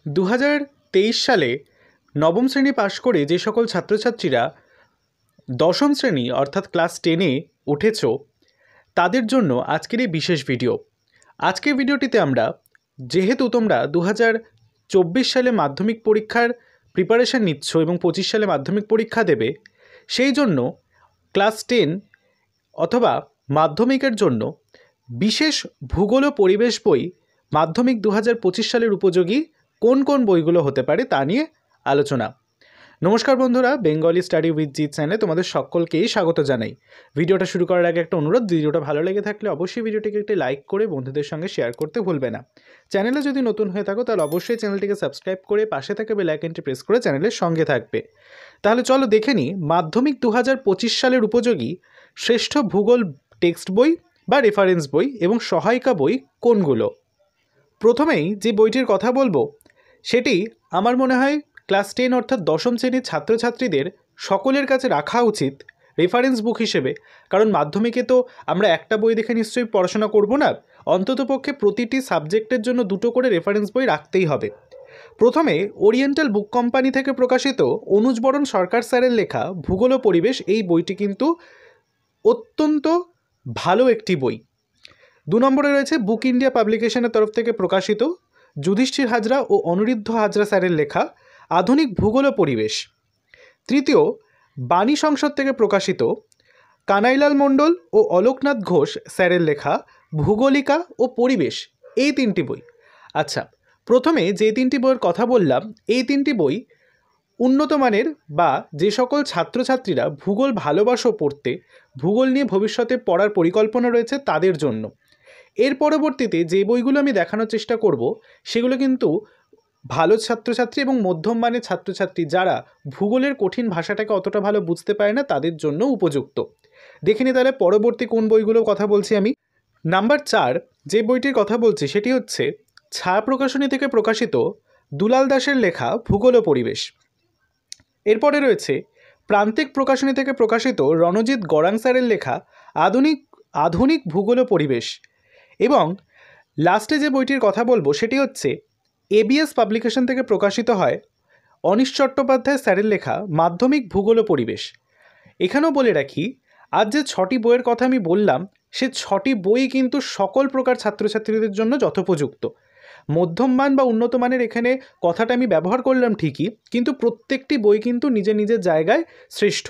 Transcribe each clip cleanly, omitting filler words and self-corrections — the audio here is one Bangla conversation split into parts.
2023 সালে নবম শ্রেণী পাশ করে যে সকল ছাত্রছাত্রীরা দশম শ্রেণী অর্থাৎ ক্লাস 10-এ উঠেছ তাদের জন্য আজকের এই বিশেষ ভিডিও। আজকের ভিডিওটিতে আমরা যেহেতু তোমরা 2024 সালে মাধ্যমিক পরীক্ষার প্রিপারেশান নিচ্ছ এবং 25 সালে মাধ্যমিক পরীক্ষা দেবে, সেই জন্য ক্লাস 10 অথবা মাধ্যমিকের জন্য বিশেষ ভূগোল ও পরিবেশ বই মাধ্যমিক 2025 সালের উপযোগী কোন কোন বইগুলো হতে পারে তা নিয়ে আলোচনা। নমস্কার বন্ধুরা, বেঙ্গলি স্টাডি উইথ জিৎ চ্যানেলে তোমাদের সকলকেই স্বাগত জানাই। ভিডিওটা শুরু করার আগে একটা অনুরোধ, ভিডিওটা ভালো লেগে থাকলে অবশ্যই ভিডিওটিকে একটি লাইক করে বন্ধুদের সঙ্গে শেয়ার করতে ভুলবে না। চ্যানেলে যদি নতুন হয়ে থাকো তাহলে অবশ্যই চ্যানেলটিকে সাবস্ক্রাইব করে পাশে থাকা বেল আইকনটি প্রেস করে চ্যানেলের সঙ্গে থাকবে। তাহলে চলো দেখে নিই মাধ্যমিক 2025 সালের উপযোগী শ্রেষ্ঠ ভূগোল টেক্সট বই বা রেফারেন্স বই এবং সহায়িকা বই কোনগুলো। প্রথমেই যে বইটির কথা বলবো সেটি আমার মনে হয় ক্লাস 10 অর্থাৎ দশম শ্রেণীর ছাত্রছাত্রীদের সকলের কাছে রাখা উচিত রেফারেন্স বুক হিসেবে। কারণ মাধ্যমিকে তো আমরা একটা বই দেখে নিশ্চয়ই পড়াশোনা করব না, অন্ততপক্ষে প্রতিটি সাবজেক্টের জন্য দুটো করে রেফারেন্স বই রাখতেই হবে। প্রথমে ওরিয়েন্টাল বুক কোম্পানি থেকে প্রকাশিত অনুজ বরণ সরকার স্যারের লেখা ভূগোল ও পরিবেশ, এই বইটি কিন্তু অত্যন্ত ভালো একটি বই। 2 নম্বরে রয়েছে বুক ইন্ডিয়া পাবলিকেশনের তরফ থেকে প্রকাশিত যুধিষ্ঠির হাজরা ও অনিরুদ্ধ হাজরা স্যারের লেখা আধুনিক ভূগোল ও পরিবেশ। তৃতীয়, বাণী সংসদ থেকে প্রকাশিত কানাইলাল মণ্ডল ও অলোকনাথ ঘোষ স্যারের লেখা ভূগোলিকা ও পরিবেশ, এই 3টি বই। আচ্ছা, প্রথমে যে 3টি বইয়ের কথা বললাম, এই 3টি বই উন্নত মানের বা যে সকল ছাত্রছাত্রীরা ভূগোল ভালোবাসো পড়তে, ভূগোল নিয়ে ভবিষ্যতে পড়ার পরিকল্পনা রয়েছে তাদের জন্য। এর পরবর্তীতে যে বইগুলো আমি দেখানোর চেষ্টা করব সেগুলো কিন্তু ভালো ছাত্রছাত্রী এবং মধ্যম মানের ছাত্রছাত্রী যারা ভূগোলের কঠিন ভাষাটাকে অতটা ভালো বুঝতে পারে না তাদের জন্য উপযুক্ত। দেখে নি তাহলে পরবর্তী কোন বইগুলোর কথা বলছি আমি। নাম্বার 4 যে বইটির কথা বলছি সেটি হচ্ছে ছায়া প্রকাশনী থেকে প্রকাশিত দুলাল দাসের লেখা ভূগোল ও পরিবেশ। এরপরে রয়েছে প্রান্তিক প্রকাশনী থেকে প্রকাশিত রণজিৎ গড়াং স্যারের লেখা আধুনিক ভূগোল ও পরিবেশ। এবং লাস্টে যে বইটির কথা বলবো সেটি হচ্ছে এবিএস পাবলিকেশন থেকে প্রকাশিত হয় অনিশ চট্টোপাধ্যায় স্যারের লেখা মাধ্যমিক ভূগোল ও পরিবেশ। এখানেও বলে রাখি, আজ যে 6টি বইয়ের কথা আমি বললাম সে 6টি বই কিন্তু সকল প্রকার ছাত্রছাত্রীদের জন্য যথোপযুক্ত। মধ্যম মান বা উন্নত মানের এখানে কথাটা আমি ব্যবহার করলাম ঠিকই, কিন্তু প্রত্যেকটি বই কিন্তু নিজের নিজের জায়গায় শ্রেষ্ঠ।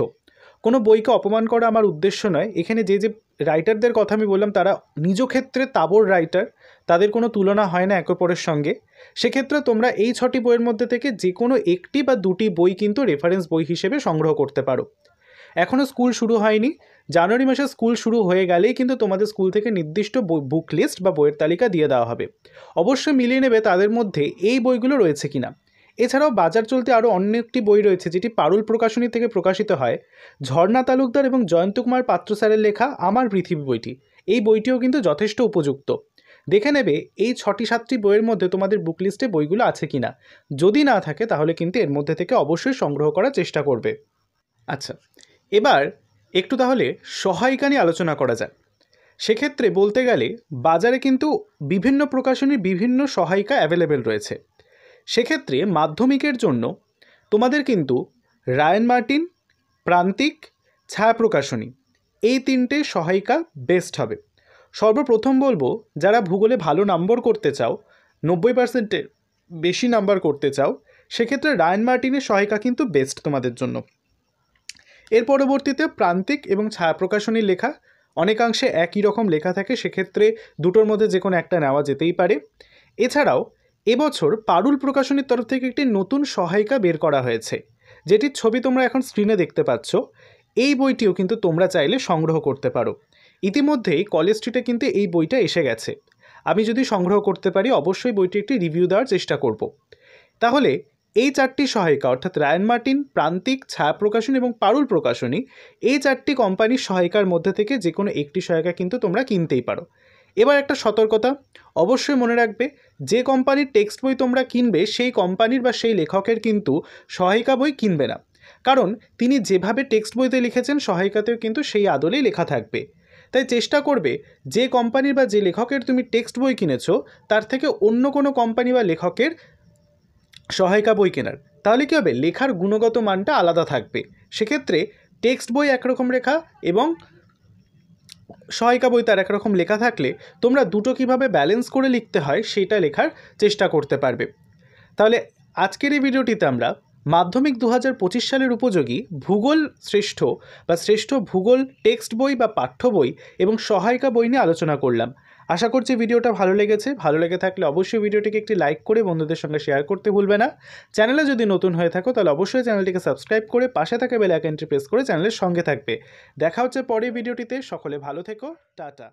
কোনো বইকে অপমান করা আমার উদ্দেশ্য নয়। এখানে যে যে রাইটারদের কথা আমি বললাম তারা নিজ ক্ষেত্রে তাবড় রাইটার, তাদের কোনো তুলনা হয় না একে অপরের সঙ্গে। সেক্ষেত্রে তোমরা এই 6টি বইয়ের মধ্যে থেকে যে কোনো একটি বা দুটি বই কিন্তু রেফারেন্স বই হিসেবে সংগ্রহ করতে পারো। এখনও স্কুল শুরু হয়নি, জানুয়ারি মাসে স্কুল শুরু হয়ে গেলেই কিন্তু তোমাদের স্কুল থেকে নির্দিষ্ট বুক লিস্ট বা বইয়ের তালিকা দিয়ে দেওয়া হবে। অবশ্যই মিলিয়ে নেবে তাদের মধ্যে এই বইগুলো রয়েছে কিনা। এছাড়াও বাজার চলতে আরও অন্য একটি বই রয়েছে যেটি পারুল প্রকাশনী থেকে প্রকাশিত হয়, ঝর্ণা তালুকদার এবং জয়ন্ত কুমার পাত্র স্যারের লেখা আমার পৃথিবী বইটি। এই বইটিও কিন্তু যথেষ্ট উপযুক্ত। দেখে নেবে এই 6-7টি বইয়ের মধ্যে তোমাদের বুক লিস্টে বইগুলো আছে কিনা। যদি না থাকে তাহলে কিন্তু এর মধ্যে থেকে অবশ্যই সংগ্রহ করার চেষ্টা করবে। আচ্ছা, এবার একটু তাহলে সহায়িকা নিয়ে আলোচনা করা যায়। সেক্ষেত্রে বলতে গেলে বাজারে কিন্তু বিভিন্ন প্রকাশনীর বিভিন্ন সহায়িকা অ্যাভেলেবেল রয়েছে। সেক্ষেত্রে মাধ্যমিকের জন্য তোমাদের কিন্তু রায়ান মার্টিন, প্রান্তিক, ছায়া প্রকাশনী, এই 3টে সহায়িকা বেস্ট হবে। সর্বপ্রথম বলবো, যারা ভূগোলে ভালো নম্বর করতে চাও, 90%-এর বেশি নাম্বার করতে চাও, সেক্ষেত্রে রায়ান মার্টিনের সহায়িকা কিন্তু বেস্ট তোমাদের জন্য। এর পরবর্তীতে প্রান্তিক এবং ছায়া প্রকাশনীর লেখা অনেকাংশে একই রকম লেখা থাকে, সেক্ষেত্রে দুটোর মধ্যে যে কোনো একটা নেওয়া যেতেই পারে। এছাড়াও এবছর পারুল প্রকাশনীর তরফ থেকে একটি নতুন সহায়িকা বের করা হয়েছে, যেটির ছবি তোমরা এখন স্ক্রিনে দেখতে পাচ্ছ। এই বইটিও কিন্তু তোমরা চাইলে সংগ্রহ করতে পারো। ইতিমধ্যেই কলেজ স্ট্রিটে কিন্তু এই বইটা এসে গেছে। আমি যদি সংগ্রহ করতে পারি অবশ্যই বইটি একটি রিভিউ দেওয়ার চেষ্টা করব। তাহলে এই 4টি সহায়িকা অর্থাৎ রায়ান মার্টিন, প্রান্তিক, ছায়া প্রকাশনী এবং পারুল প্রকাশনী, এই 4টি কোম্পানির সহায়িকার মধ্যে থেকে যে কোনো একটি সহায়িকা কিন্তু তোমরা কিনতেই পারো। এবার একটা সতর্কতা অবশ্যই মনে রাখবে, যে কোম্পানির টেক্সট বই তোমরা কিনবে সেই কোম্পানির বা সেই লেখকের কিন্তু সহায়িকা বই কিনবে না। কারণ তিনি যেভাবে টেক্সট বইতে লিখেছেন সহায়িকাতেও কিন্তু সেই আদলেই লেখা থাকবে। তাই চেষ্টা করবে যে কোম্পানির বা যে লেখকের তুমি টেক্সট বই কিনেছো তার থেকে অন্য কোনো কোম্পানি বা লেখকের সহায়িকা বই কেনার, তাহলে কী হবে, লেখার গুণগত মানটা আলাদা থাকবে। সেক্ষেত্রে টেক্সট বই একরকম লেখা এবং সহায়িকা বই তার একরকম লেখা থাকলে তোমরা দুটো কীভাবে ব্যালেন্স করে লিখতে হয় সেটা লেখার চেষ্টা করতে পারবে। তাহলে আজকের এই ভিডিওটিতে আমরা মাধ্যমিক 2025 সালের উপযোগী ভূগোল শ্রেষ্ঠ বা শ্রেষ্ঠ ভূগোল টেক্সট বই বা পাঠ্য বই এবং সহায়িকা বই নিয়ে আলোচনা করলাম। আশা করছি ভিডিওটা ভালো লেগেছে। ভালো লেগে থাকলে অবশ্যই ভিডিওটিকে একটি লাইক করে বন্ধুদের সঙ্গে শেয়ার করতে ভুলবে না। চ্যানেলে যদি নতুন হয়ে থাকো তাহলে অবশ্যই চ্যানেলটিকে সাবস্ক্রাইব করে পাশে থাকা বেল আইকনটি প্রেস করে চ্যানেলের সঙ্গে থাকবে। দেখা হচ্ছে পরের ভিডিওটিতে। সকলে ভালো থেকো। টাটা।